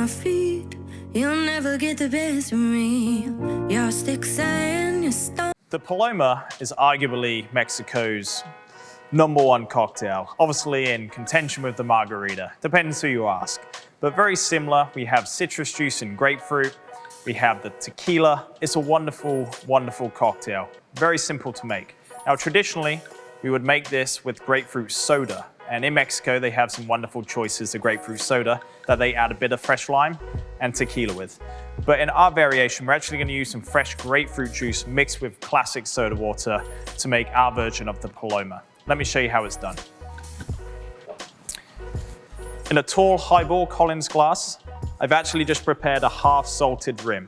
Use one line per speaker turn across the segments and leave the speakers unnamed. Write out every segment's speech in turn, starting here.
my feet. You'll never get the best of me. Your sticks and your stones.
The Paloma is arguably Mexico's #1 cocktail, obviously in contention with the Margarita, depends who you ask. But very similar, we have citrus juice and grapefruit, we have the tequila. It's a wonderful, wonderful cocktail, very simple to make. Now traditionally, we would make this with grapefruit soda, and in Mexico they have some wonderful choices of grapefruit soda that they add a bit of fresh lime and tequila with. But in our variation, we're actually going to use some fresh grapefruit juice mixed with classic soda water to make our version of the Paloma. Let me show you how it's done. In a tall highball Collins glass, I've actually just prepared a half salted rim.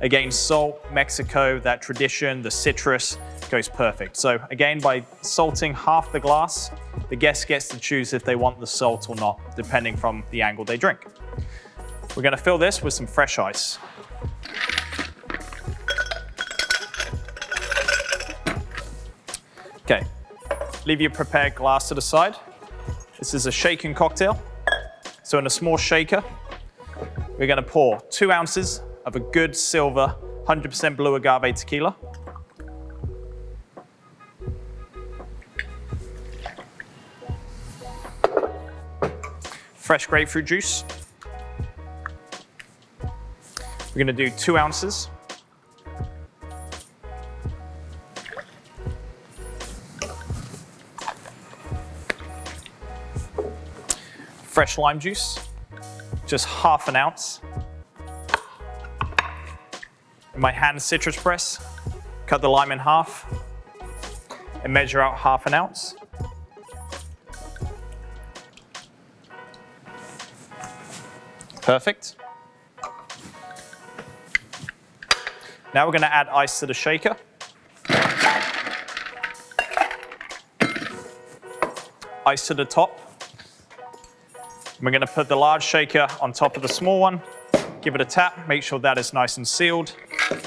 Again, salt, Mexico, that tradition, the citrus goes perfect. So again, by salting half the glass, the guest gets to choose if they want the salt or not, depending from the angle they drink. We're going to fill this with some fresh ice. Okay, leave your prepared glass to the side. This is a shaken cocktail. So in a small shaker, we're going to pour 2 ounces of a good silver 100% blue agave tequila. Fresh grapefruit juice. We're going to do 2 ounces. Fresh lime juice, just ½ an ounce. In my hand citrus press, cut the lime in half and measure out ½ an ounce. Perfect. Now we're going to add ice to the shaker. Ice to the top. We're going to put the large shaker on top of the small one, give it a tap, make sure that is nice and sealed. And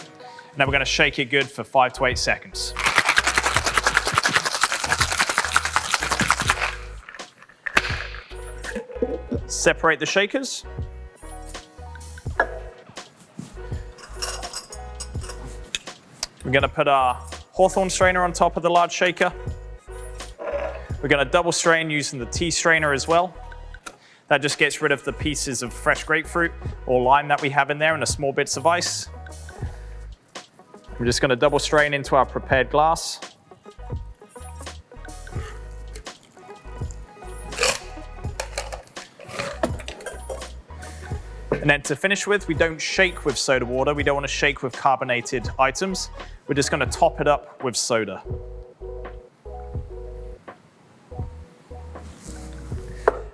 then we're going to shake it good for 5 to 8 seconds. Separate the shakers. We're going to put our Hawthorne strainer on top of the large shaker. We're going to double strain using the tea strainer as well. That just gets rid of the pieces of fresh grapefruit or lime that we have in there and the small bits of ice. We're just going to double strain into our prepared glass. And then to finish with, we don't shake with soda water. We don't want to shake with carbonated items. We're just going to top it up with soda.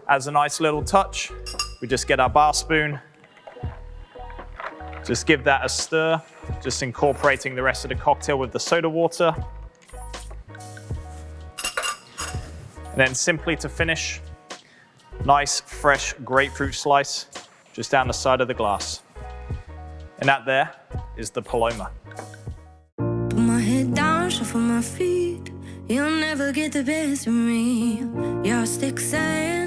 As a nice little touch, we just get our bar spoon. Just give that a stir, just incorporating the rest of the cocktail with the soda water. And then simply to finish, nice fresh grapefruit slice just down the side of the glass. And that there is the Paloma.
Put my head down, shuffle my feet. You'll never get the best of me. Your sticks and